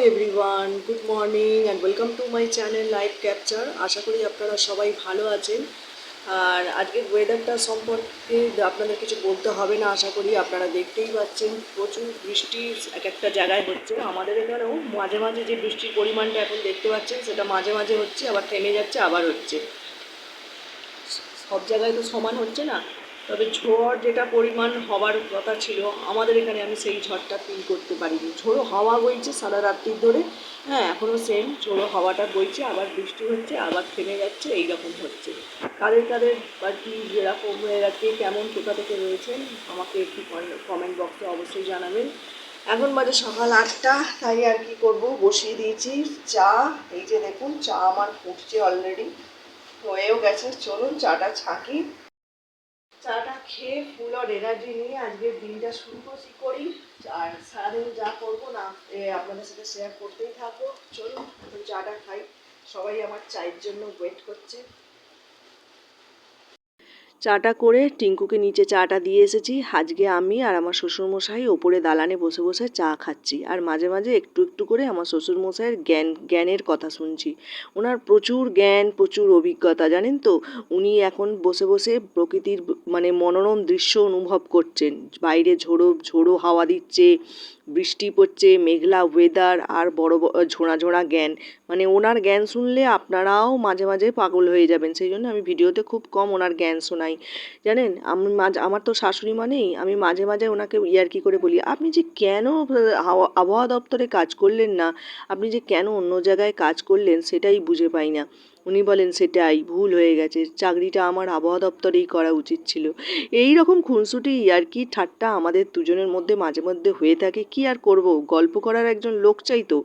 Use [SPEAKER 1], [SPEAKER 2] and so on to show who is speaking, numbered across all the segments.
[SPEAKER 1] Everyone, good morning and welcome to my channel Live Capture. আশা করি আপনারা সবাই ভালো আছেন। আর আজকের ওয়েদারটা সম্পর্কে আপনাদের কিছু বলতে হবে না, আশা করি আপনারা দেখতেই পাচ্ছেন প্রচুর বৃষ্টি এক একটা জায়গায় হচ্ছে। আমাদের এখানেও মাঝে মাঝে যে বৃষ্টির পরিমাণটা এখন দেখতে পাচ্ছেন সেটা মাঝে মাঝে হচ্ছে, আবার থেমে যাচ্ছে, আবার হচ্ছে। সব জায়গায় তো সমান হচ্ছে না, তবে ঝড় যেটা পরিমাণ হওয়ার কথা ছিল আমাদের এখানে, আমি সেই ঝড়টা ফিল করতে পারিনি। ঝোড়ো হাওয়া বইছে সারা রাত্রির ধরে, হ্যাঁ এখনও সেম ঝোড়ো হাওয়াটা বইছে, আবার বৃষ্টি হচ্ছে, আবার থেমে যাচ্ছে, এইরকম হচ্ছে। কাদের কাদের বা কি যেরকম কে কেমন কোথা থেকে রয়েছেন আমাকে একটু কমেন্ট বক্সে অবশ্যই জানাবেন। এখন বাজে সকাল 8টা, তাই আর কি করব, বসিয়ে দিয়েছি চা। এই যে দেখুন চা আমার ফুটছে অলরেডি, হয়েও গেছে। চলুন চাটা ছাঁকি, চাটা খেয়ে ফুল আর এনার্জি নিয়ে আজকের দিনটা শুরু করি। আর সারাদিন যা করবো না আপনাদের সাথে শেয়ার করতেই থাকবো। চলুন এখন চাটা খাই, সবাই আমার চায়ের জন্য ওয়েট করছে। চাটা করে টিঙ্কুকে নিচে চাটা দিয়ে এসেছি। আজকে আমি আর আমার শ্বশুরমশাই ওপরে দালানে বসে বসে চা খাচ্ছি, আর মাঝে মাঝে একটু একটু করে আমার শ্বশুরমশাইয়ের জ্ঞানের কথা শুনছি। ওনার প্রচুর জ্ঞান, প্রচুর অভিজ্ঞতা, জানেন তো। উনি এখন বসে বসে প্রকৃতির মানে মনোরম দৃশ্য অনুভব করছেন। বাইরে ঝোড়ো ঝোড়ো হাওয়া দিচ্ছে, বৃষ্টি পড়ছে, মেঘলা ওয়েদার, আর বড় ঝোড়া ঝোড়া জ্ঞান। মানে ওনার জ্ঞান শুনলে আপনারাও মাঝে মাঝে পাগল হয়ে যাবেন। সেই জন্য আমি ভিডিওতে খুব কম ওনার জ্ঞান শোনাই, জানেন। আমি আমার তো শাশুড়ি মা নেই, আমি মাঝে মাঝে ওনাকে ইয়ার্কি করে বলি, আপনি যে কেন আবহাওয়া দপ্তরে কাজ করলেন না, আপনি যে কেন অন্য জায়গায় কাজ করলেন সেটাই বুঝে পাই না। উনি বলেন সেটাই ভুল হয়ে গেছে, চাকরিটা আমার আবহাওয়া দপ্তরেই করা উচিত ছিল। এই রকম খুনসুটি ইয়ার্কি ঠাট্টা আমাদের দুজনের মধ্যে মাঝে মধ্যে হয়ে থাকে। কি আর করব, গল্প করার একজন লোক চাই তো,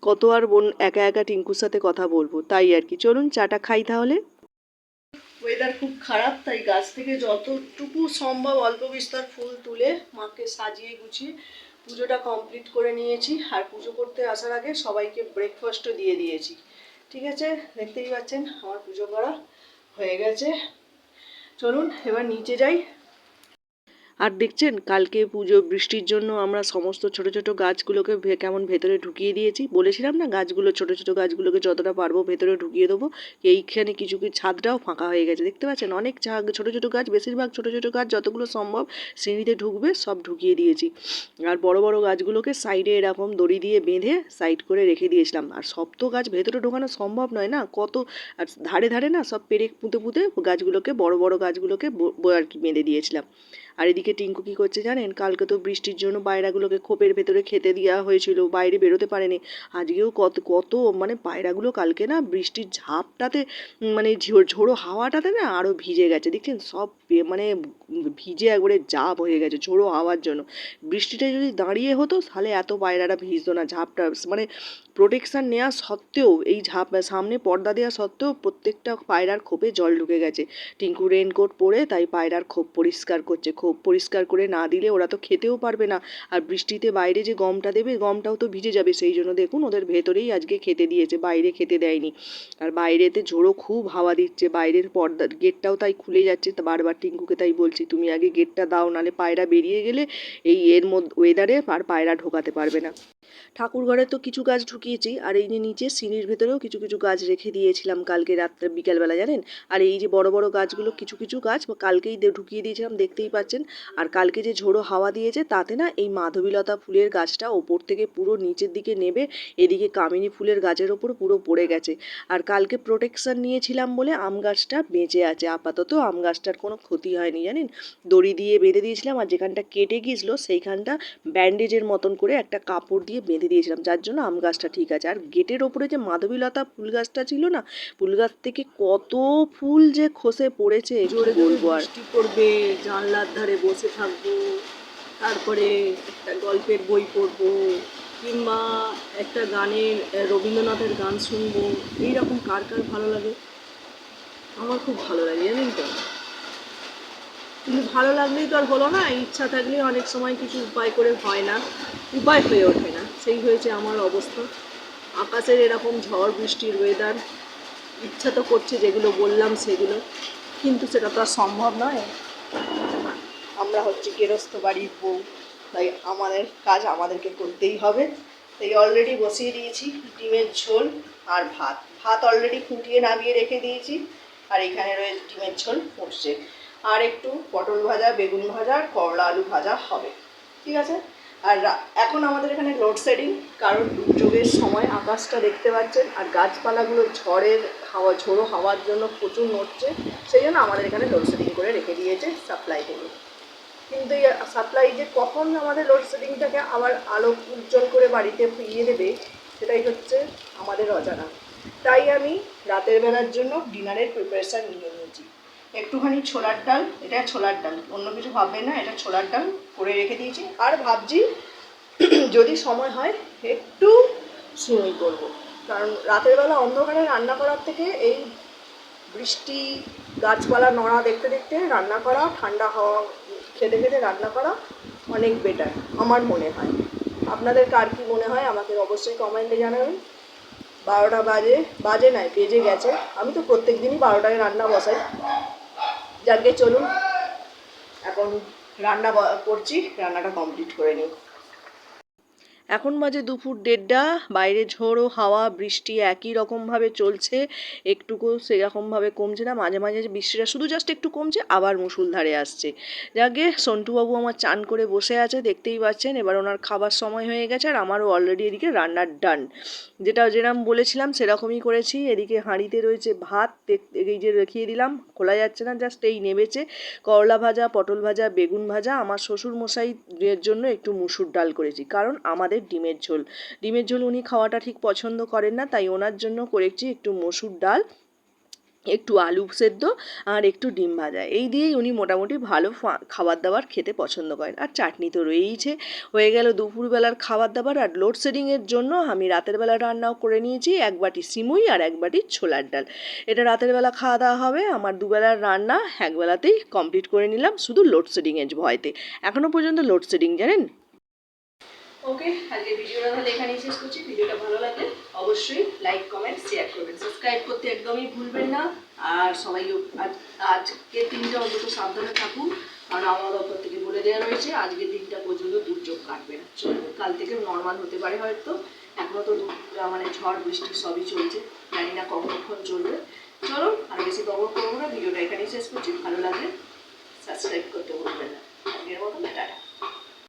[SPEAKER 1] কত আর বোন একা একা টিঙ্কুর সাথে কথা বলবো, তাই আর কি। চলুন চাটা খাই তাহলে। ওয়েদার খুব খারাপ, তাই গাছ থেকে যতটুকু সম্ভব অল্প বিস্তর ফুল তুলে মাকে সাজিয়ে গুছিয়ে পুজোটা কমপ্লিট করে নিয়েছি। আর পুজো করতে আসার আগে সবাইকে ব্রেকফাস্টও দিয়ে দিয়েছি। ঠিক আছে, দেখতেই পাচ্ছেন আমার পুজো করা হয়ে গেছে। চলুন এবার নিচে যাই। আর দেখছেন কালকে পুজো বৃষ্টির জন্য আমরা সমস্ত ছোট ছোট গাছগুলোকে কেমন ভেতরে ঢুকিয়ে দিয়েছি। বলেছিলাম না গাছগুলো, ছোট ছোট গাছগুলোকে যতটা পারবো ভেতরে ঢুকিয়ে দেবো। এইখানে কিছু কিছু ছাদটাও ফাঁকা হয়ে গেছে, দেখতে পাচ্ছেন। অনেক ছোট ছোট গাছ, বেশিরভাগ ছোট ছোট গাছ যতগুলো সম্ভব সিঁড়িতে ঢুকবে সব ঢুকিয়ে দিয়েছি। আর বড় বড় গাছগুলোকে সাইডে এরকম দড়ি দিয়ে বেঁধে সাইড করে রেখে দিয়েছিলাম। আর সব তো গাছ ভেতরে ঢোকানো সম্ভব নয় না, কত। আর ধারে ধারে না সব পেরেক পুঁতে পুঁতে গাছগুলোকে, বড় বড় গাছগুলোকে আর কি বেঁধে দিয়েছিলাম। আর এদিকে টিঙ্কু কী করছে জানেন, কালকে তো বৃষ্টির জন্য পায়রাগুলোকে খোপের ভেতরে খেতে দেওয়া হয়েছিল, বাইরে বেরোতে পারেনি। আজকেও কত কত মানে পায়রাগুলো কালকে না বৃষ্টির ঝাপটাতে মানে ঝোড়ো হাওয়াটাতে না আরও ভিজে গেছে, দেখছেন সব মানে ভিজে একবারে জাপ হয়ে গেছে ঝোড়ো হাওয়ার জন্য। বৃষ্টিটা যদি দাঁড়িয়ে হতো তাহলে এত পায়রাটা ভিজতো না। ঝাপটা মানে প্রোটেকশান নেওয়া সত্ত্বেও, এই ঝাপ সামনে পর্দা দেওয়া সত্ত্বেও প্রত্যেকটা পায়রার খোপে জল ঢুকে গেছে। টিঙ্কু রেনকোট পরে তাই পায়রার খোপ পরিষ্কার করছে। খোপ পরিষ্কার করে না দিলে ওরা তো খেতেও পারবে না। আর বৃষ্টিতে বাইরে যে গমটা দেবে, গমটাও তো ভিজে যাবে। সেই জন্য দেখুন ওদের ভেতরেই আজকে খেতে দিয়েছে, বাইরে খেতে দেয়নি। আর বাইরেতে ঝোড়ো খুব হাওয়া দিচ্ছে, বাইরের পর্দা গেটটাও তাই খুলে যাচ্ছে। তা বারবার টিঙ্কুকে তাই বলছি, তুমি আগে গেটটা দাও, নাহলে পায়রা বেরিয়ে গেলে এই এর মধ্যে ওয়েদারে আর পায়রা ঢোকাতে পারবে না। ঠাকুর ঘরে তো কিছু গাছ ঢুকিয়েছি, আর এই যে নিচে সিঁড়ির ভেতরেও কিছু কিছু গাছ রেখে দিয়েছিলাম কালকে রাত্রে বিকালবেলা, জানেন। আর এই যে বড় বড় গাছগুলো কিছু কিছু গাছ কালকেই ঢুকিয়ে দিয়েছিলাম, দেখতেই পাচ্ছেন। আর কালকে যে ঝোড়ো হাওয়া দিয়েছে তাতে না এই মাধবীলতা ফুলের গাছটা ওপর থেকে পুরো নিচের দিকে নেবে, এদিকে কামিনী ফুলের গাছের ওপর পুরো পড়ে গেছে। আর কালকে প্রোটেকশন নিয়েছিলাম বলে আম গাছটা বেঁচে আছে আপাতত, আম গাছটার কোনো ক্ষতি হয়নি, জানেন। দড়ি দিয়ে বেঁধে দিয়েছিলাম, আর যেখানটা কেটে গিয়েছিল সেইখানটা ব্যান্ডেজের মতন করে একটা কাপড় দিয়ে বেঁধে দিয়েছিলাম, যার জন্য আম গাছটা ঠিক আছে। আর গেটের ওপরে যে মাধবীলতা ফুল গাছটা ছিল না, ফুল গাছ থেকে কত ফুল যে খসে পড়েছে, জোরে বলবো। আর বৃষ্টি পড়বে, জানলার ধারে বসে থাকবো, তারপরে একটা গল্পের বই পড়বো, কিংবা একটা গানের রবীন্দ্রনাথের গান শুনবো। এইরকম কার কার ভালো লাগে? আমার খুব ভালো লাগে, জানেন তো। কিন্তু ভালো লাগলেই তো আর হলো না, ইচ্ছা থাকলে অনেক সময় কিছু উপায় করে হয় না, উপায় হয়ে ওঠে না। সেই হয়েছে আমার অবস্থা। আকাশের এরকম ঝড় বৃষ্টির ওয়েদার, ইচ্ছা তো করছে যেগুলো বললাম সেগুলো, কিন্তু সেটা তো আর সম্ভব নয়। আমরা হচ্ছে গেরস্থ বাড়ির বউ, তাই আমাদের কাজ আমাদেরকে করতেই হবে। এই অলরেডি বসিয়ে দিয়েছি ডিমের ঝোল আর ভাত। ভাত অলরেডি ফুটিয়ে নামিয়ে রেখে দিয়েছি, আর এখানে রয়েছে ডিমের ঝোল ফুটছে। আর একটু পটল ভাজা, বেগুন ভাজা আর করলা আলু ভাজা হবে, ঠিক আছে। আর এখন আমাদের এখানে লোডশেডিং, কারণ দুর্যোগের সময় আকাশটা দেখতে পাচ্ছেন, আর গাছপালাগুলো ঝোড়ো হাওয়ার জন্য প্রচুর নড়ছে, সেই জন্য আমাদের এখানে লোডশেডিং করে রেখে দিয়েছে সাপ্লাই থেকে। কিন্তু এই সাপ্লাই যে কখন আমাদের লোডশেডিংটাকে আবার আলো উজ্জ্বল করে বাড়িতে ফিরিয়ে দেবে, সেটাই হচ্ছে আমাদের অজানা। তাই আমি রাতের বেলার জন্য ডিনারের প্রিপারেশান নিয়ে নিয়েছি। একটুখানি ছোলার ডাল, এটা ছোলার ডাল, অন্য কিছু ভাববেন না, এটা ছোলার ডাল করে রেখে দিয়েছি। আর ভাবছি যদি সময় হয় একটু সিমুই করবো, কারণ রাতের বেলা অন্ধকারে রান্না করার থেকে এই বৃষ্টি, গাছপালা নড়া দেখতে দেখতে রান্না করা, ঠান্ডা হাওয়া খেতে খেতে রান্না করা অনেক বেটার আমার মনে হয়। আপনাদের কার কী মনে হয় আমাকে অবশ্যই কমেন্টে জানাবেন। 12টা বাজে নয়, বেজে গেছে। আমি তো প্রত্যেক দিনই 12টায় রান্না বসাই। যাকে চলুন এখন রান্না করছি, রান্নাটা কমপ্লিট করে নিই। এখন বাজে দুপুর 1:30, বাইরে ঝোড়ো হাওয়া বৃষ্টি একই রকমভাবে চলছে, একটুকু সেরকমভাবে কমছে না। মাঝে মাঝে বৃষ্টিটা শুধু জাস্ট একটু কমছে, আবার মুষলধারে আসছে। যাকে সন্টুবাবু আমার চান করে বসে আছে, দেখতেই পাচ্ছেন। এবার ওনার খাবার সময় হয়ে গেছে, আর আমারও অলরেডি এদিকে রান্নার ডান। যেরকম বলেছিলাম সেরকমই করেছি। এদিকে হাঁড়িতে রয়েছে ভাত, এই যে রেখিয়ে দিলাম, খোলা যাচ্ছে না, জাস্ট এই নেমেছে। করলা ভাজা, পটল ভাজা, বেগুন ভাজা। আমার শ্বশুর মশাইয়ের জন্য একটু মুসুর ডাল করেছি, কারণ আমাদের ডিমের ঝোল উনি খাওয়াটা ঠিক পছন্দ করেন না, তাই ওনার জন্য করেছি একটু মসুর ডাল, একটু আলু সেদ্ধ আর একটু ডিম ভাজা। এই দিয়েই উনি মোটামুটি ভালো খাবার দাবার খেতে পছন্দ করেন। আর চাটনি তো রয়েইছে। হয়ে গেল দুপুরবেলার খাবার দাবার। আর লোডশেডিংয়ের জন্য আমি রাতের বেলা রান্নাও করে নিয়েছি, 1 বাটি সিমুই আর 1 বাটি ছোলার ডাল। এটা রাতের বেলা খাওয়া দাওয়া হবে। আমার দুবেলার রান্না একবেলাতেই কমপ্লিট করে নিলাম, শুধু লোডশেডিংয়ের ভয়তে। এখনও পর্যন্ত লোডশেডিং, জানেন। ওকে, আজকে ভিডিওটা তাহলে এখানেই শেষ করছি। ভিডিওটা ভালো লাগলে অবশ্যই লাইক, কমেন্ট, শেয়ার করবেন। সাবস্ক্রাইব করতে একদমই ভুলবেন না। আর সবাই আজকে দিনটা অন্তত সাবধানে থাকুন, কারণ আমার ওপর থেকে বলে দেওয়া রয়েছে আজকের দিনটা পর্যন্ত দুর্যোগ কাটবে না, চলবে। কাল থেকে নর্মাল হতে পারে হয়তো, এখনও তো মানে ঝড় বৃষ্টি সবই চলছে, জানি না কখন চলবে। চলো আর বেশি বকবক করবো না, ভিডিওটা এখানেই শেষ করছি। ভালো লাগলে সাবস্ক্রাইব করতে ভুলবেন না। আজকের মতো টাটা।